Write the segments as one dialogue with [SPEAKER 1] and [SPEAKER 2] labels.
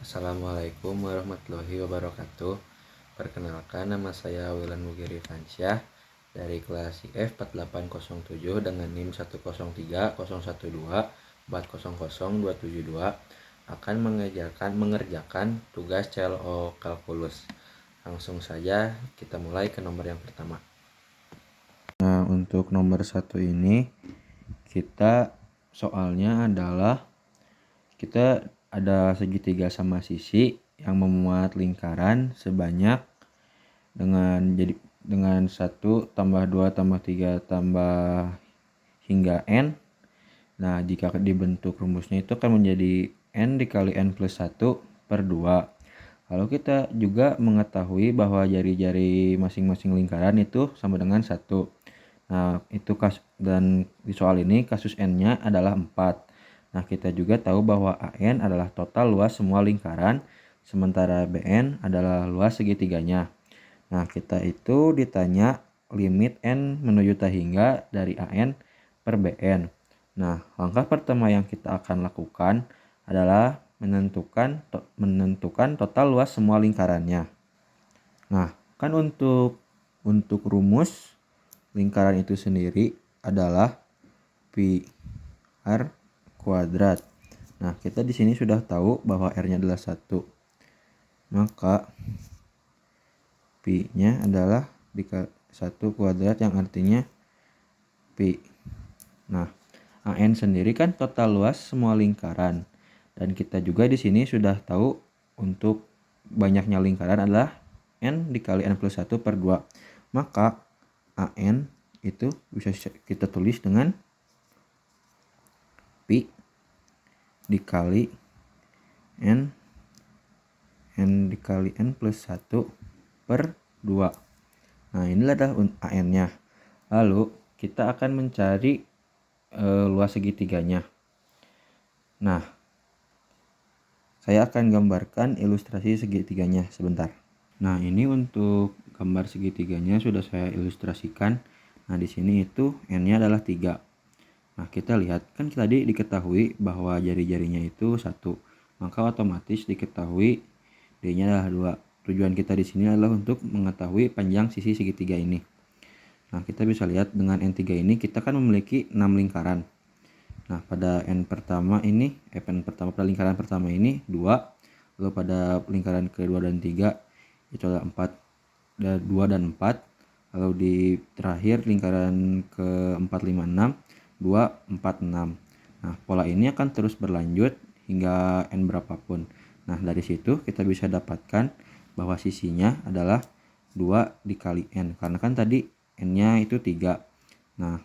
[SPEAKER 1] Assalamualaikum warahmatullahi wabarakatuh. Perkenalkan, nama saya Wilan Mugiri Fansyah dari kelas IF 4807 dengan NIM 1030124002722 akan mengerjakan tugas CLO kalkulus. Langsung saja kita mulai ke nomor yang pertama. Nah, untuk nomor 1 ini soalnya adalah kita ada segitiga sama sisi yang memuat lingkaran sebanyak dengan 1 tambah 2 tambah 3 tambah hingga n. Nah, jika dibentuk rumusnya itu akan menjadi n dikali n plus 1 per 2. Lalu kita juga mengetahui bahwa jari-jari masing-masing lingkaran itu sama dengan 1. Nah, dan di soal ini kasus n-nya adalah 4. Nah, kita juga tahu bahwa AN adalah total luas semua lingkaran, sementara BN adalah luas segitiganya. Nah, kita itu ditanya limit N menuju hingga dari AN per BN. Nah, langkah pertama yang kita akan lakukan adalah menentukan total luas semua lingkarannya. Nah, kan untuk rumus lingkaran itu sendiri adalah pi R kuadrat. Nah, kita di sini sudah tahu bahwa R-nya adalah 1. Maka pi-nya adalah 1 kuadrat yang artinya pi. Nah, AN sendiri kan total luas semua lingkaran. Dan kita juga di sini sudah tahu untuk banyaknya lingkaran adalah N dikali N plus 1 per 2. Maka AN itu bisa kita tulis dengan pi dikali N dikali N plus 1 per 2. Nah, inilah AN-nya. Lalu kita akan mencari luas segitiganya. Nah, saya akan gambarkan ilustrasi segitiganya sebentar. Nah, ini untuk gambar segitiganya sudah saya ilustrasikan. Nah, di sini itu N-nya adalah 3. Nah, kita lihat kan tadi diketahui bahwa jari-jarinya itu 1. Maka otomatis diketahui D-nya adalah 2. Tujuan kita di sini adalah untuk mengetahui panjang sisi segitiga ini. Nah, kita bisa lihat dengan N3 ini kita kan memiliki 6 lingkaran. Nah, pada pada lingkaran pertama ini 2, lalu pada lingkaran kedua dan 3 itu adalah 2 dan 4, lalu di terakhir lingkaran ke-4, 5, 6, 2, 4, 6. Nah, pola ini akan terus berlanjut hingga n berapapun. Nah, dari situ kita bisa dapatkan bahwa sisinya adalah 2 dikali n, karena kan tadi n-nya itu 3. Nah,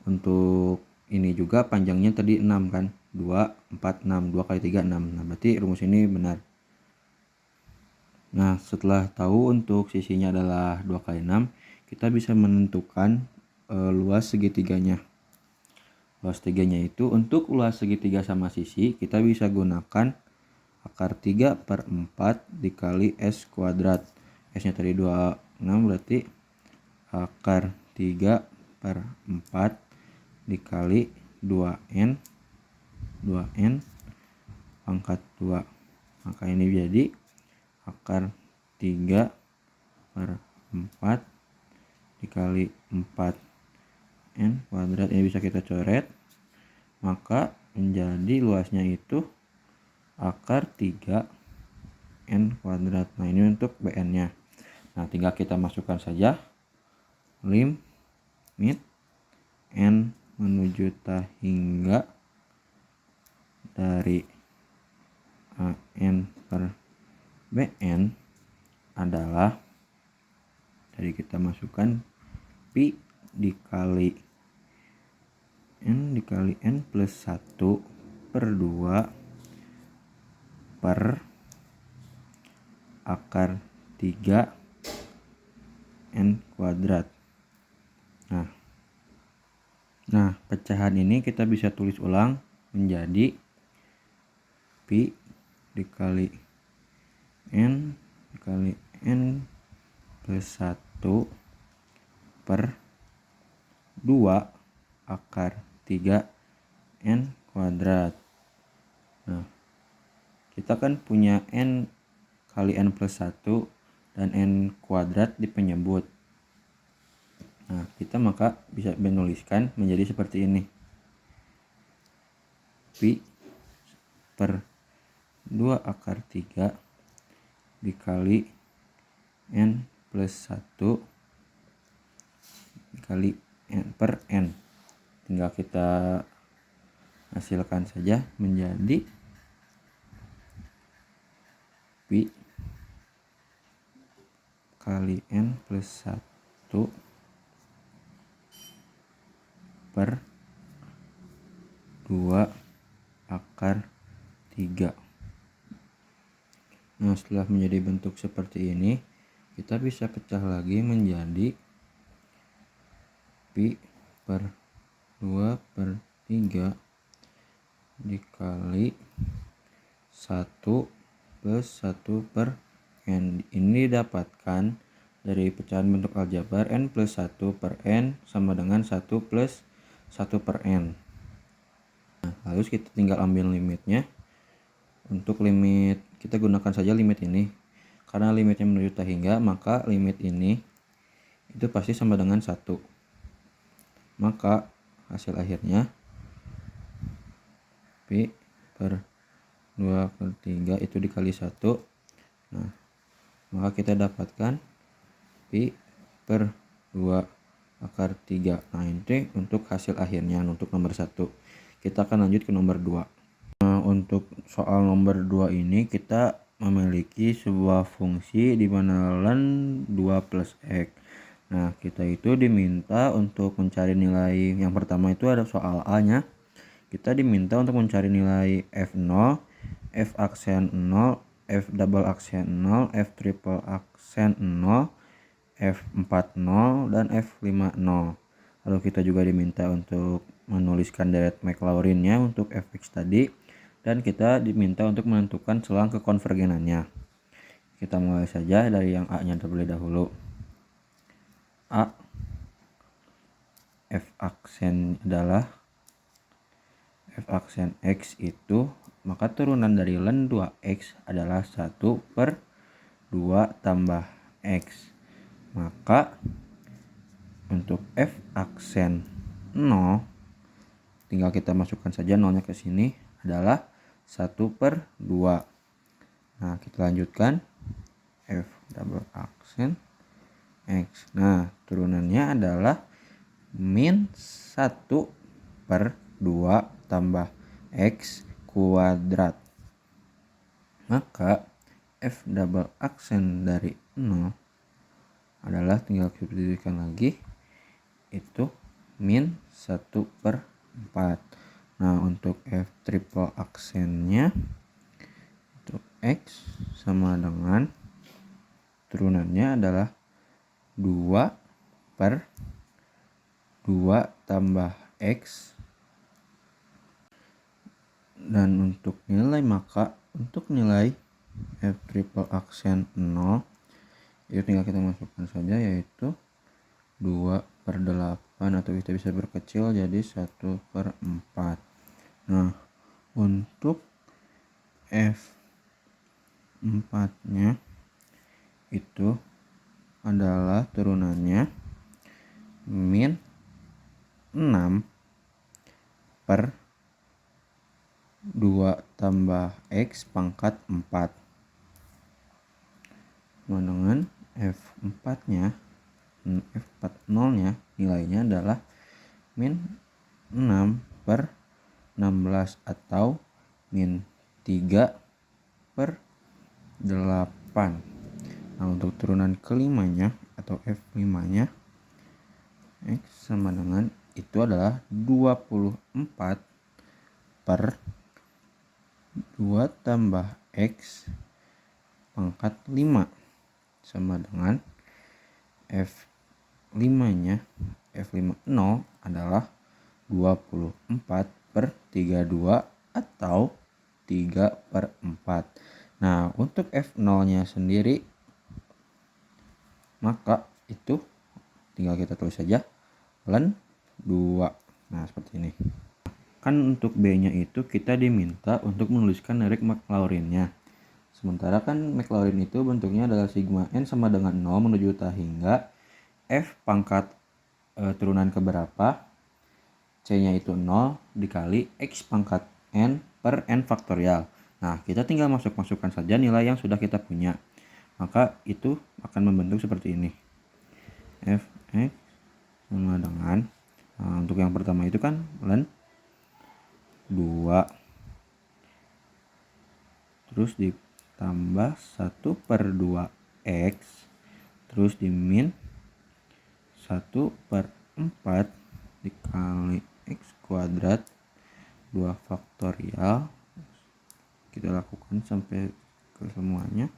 [SPEAKER 1] untuk ini juga panjangnya tadi 6 kan, 2, 4, 6, 2 kali 3, 6. Nah, berarti rumus ini benar. Nah, setelah tahu untuk sisinya adalah 2 kali 6, kita bisa menentukan luas segitiganya. Luas segitiganya itu untuk luas segitiga sama sisi kita bisa gunakan akar 3 per 4 dikali S kuadrat. S-nya tadi 26, berarti akar 3 per 4 dikali 2N pangkat 2. Maka ini jadi akar 3 per 4 dikali 4N kuadrat. Ini bisa kita coret. Maka menjadi luasnya itu akar 3N kuadrat. Nah, ini untuk BN-nya. Nah, tinggal kita masukkan saja limit N menuju hingga dari AN per BN adalah, dari kita masukkan pi dikali N plus 1 per 2 per akar 3N kuadrat. Nah, pecahan ini kita bisa tulis ulang menjadi pi dikali N plus 1 per 2 akar 3N kuadrat. Nah, kita kan punya n kali n plus 1 dan n kuadrat di penyebut. Nah, kita maka bisa menuliskan menjadi seperti ini. Pi per 2 akar 3 dikali n plus 1 dikali n per n. Tinggal kita hasilkan saja menjadi pi kali n plus 1 per 2 akar 3. Nah, setelah menjadi bentuk seperti ini, kita bisa pecah lagi menjadi pi per 2 per 3 dikali 1 plus 1 per n. Ini didapatkan dari pecahan bentuk aljabar n plus 1 per n sama dengan 1 plus 1 per n. Nah, lalu kita tinggal ambil limitnya. Untuk limit, kita gunakan saja limit ini. Karena limitnya menuju tak hingga, maka limit ini itu pasti sama dengan 1. Maka hasil akhirnya pi per 2 per 3 itu dikali 1. Nah, maka kita dapatkan pi per 2 akar 3. Nah, ini untuk hasil akhirnya untuk nomor 1. Kita akan lanjut ke nomor 2. Nah, untuk soal nomor 2 ini kita memiliki sebuah fungsi di mana ln 2 plus x. Nah, kita itu diminta untuk mencari nilai, yang pertama itu ada soal A nya. Kita diminta untuk mencari nilai f0, f aksen 0, f double aksen 0, f triple aksen 0, f40 dan f50. Lalu kita juga diminta untuk menuliskan deret Maclaurin-nya untuk fx tadi, dan kita diminta untuk menentukan selang kekonvergenannya. Kita mulai saja dari yang A-nya terlebih dahulu. A, f aksen adalah f aksen x itu, maka turunan dari ln 2x adalah 1 per 2 tambah x. Maka untuk f aksen 0, tinggal kita masukkan saja nolnya ke sini, adalah 1 per 2. Nah, kita lanjutkan f double aksen x. Nah, turunannya adalah min 1 per 2 tambah x kuadrat. Maka f double aksen dari 0 adalah, tinggal kita tuliskan lagi, itu min 1 per 4. Nah, untuk f triple aksennya itu x sama dengan turunannya adalah 2 per 2 tambah x. Dan untuk nilai, maka untuk nilai f triple aksen 0 itu tinggal kita masukkan saja, yaitu 2 per 8, atau kita bisa berkecil jadi 1 per 4. Nah, untuk f4 nya itu adalah turunannya min 6 per 2 tambah x pangkat 4. Dengan f4 nya, f40 nya nilainya adalah min 6 per 16 atau min 3 per 8. Nah, untuk turunan kelimanya atau f5 nya, x sama dengan itu adalah 24 per 2 tambah x pangkat 5 sama dengan f5 nya, f50 adalah 24 per 32 atau 3 per 4. Nah, untuk f0 nya sendiri, maka itu tinggal kita tulis saja ln 2. Nah, seperti ini. Kan untuk B-nya itu kita diminta untuk menuliskan dari Maclaurin-nya. Sementara kan Maclaurin itu bentuknya adalah sigma N sama dengan 0 menuju ta hingga F pangkat turunan keberapa, C-nya itu 0 dikali X pangkat N per N faktorial. Nah, kita tinggal masukkan saja nilai yang sudah kita punya. Maka itu akan membentuk seperti ini. Fx sama dengan, untuk yang pertama itu kan ln 2 terus ditambah 1/2x terus di min 1/4 dikali x kuadrat 2 faktorial. Kita lakukan sampai ke semuanya.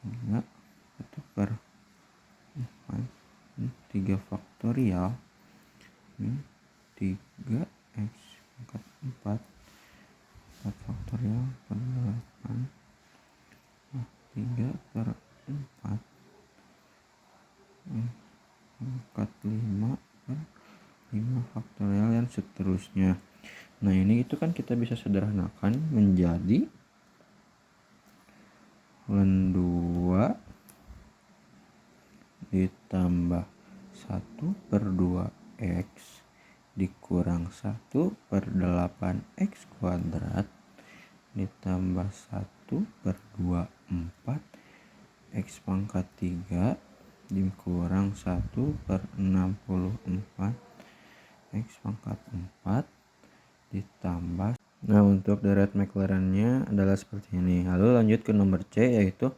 [SPEAKER 1] 1/4 3 faktorial min 3x pangkat 4 faktorial per 8 3/4 pangkat 5 per 5 faktorial dan seterusnya. Nah, ini itu kan kita bisa sederhanakan menjadi ln 2 ditambah 1/2x dikurang 1/8x kuadrat ditambah 1/24 x pangkat 3 dikurang 1/64 x pangkat 4 ditambah. Nah, untuk deret Maclaurin-nya adalah seperti ini. Lalu lanjut ke nomor C, yaitu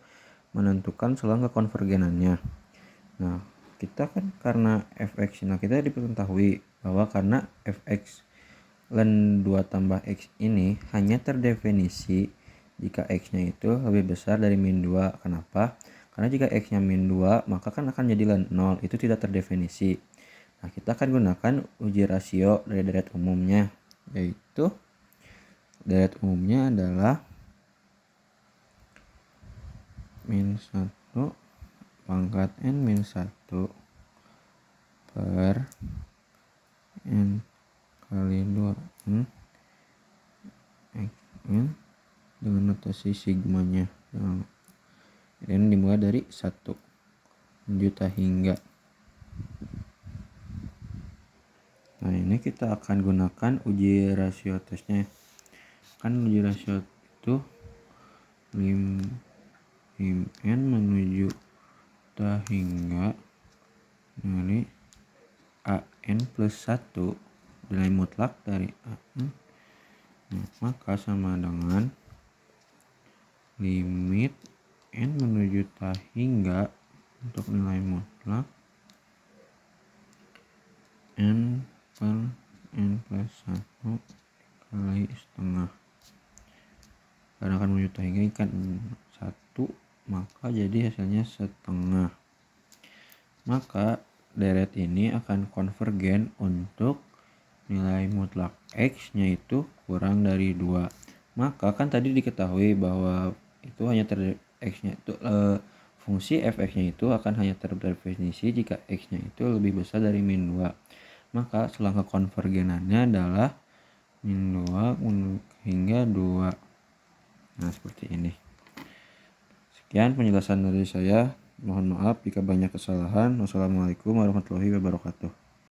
[SPEAKER 1] menentukan selang kekonvergenannya. Nah, kita kan karena fx, nah kita diketahui bahwa karena fx ln 2 tambah x ini hanya terdefinisi jika x-nya itu lebih besar dari min 2. Kenapa? Karena jika x-nya min 2 maka kan akan jadi ln 0, itu tidak terdefinisi. Nah, kita akan gunakan uji rasio dari deret umumnya, yaitu deret umumnya adalah min 1 pangkat N min 1 per N kali 2 N N dengan notasi sigmanya. Dan dimulai dari 1 juta hingga. Nah, ini kita akan gunakan uji rasio tesnya. Kan uji rasio itu lim N menuju ta hingga dari AN plus 1 nilai mutlak dari AN. Nah, maka sama dengan limit N menuju ta hingga untuk nilai mutlak N per N plus 1 kali setengah. Karena akan menuju ta hingga ikan 1, maka jadi hasilnya setengah. Maka deret ini akan konvergen untuk nilai mutlak x-nya itu kurang dari 2. Maka kan tadi diketahui bahwa itu hanya x-nya itu fungsi fx-nya itu akan hanya terdefinisi jika x-nya itu lebih besar dari min 2. Maka selang kekonvergenannya adalah min 2 hingga 2. Nah, seperti ini. Sekian penjelasan dari saya. Mohon maaf jika banyak kesalahan. Wassalamualaikum warahmatullahi wabarakatuh.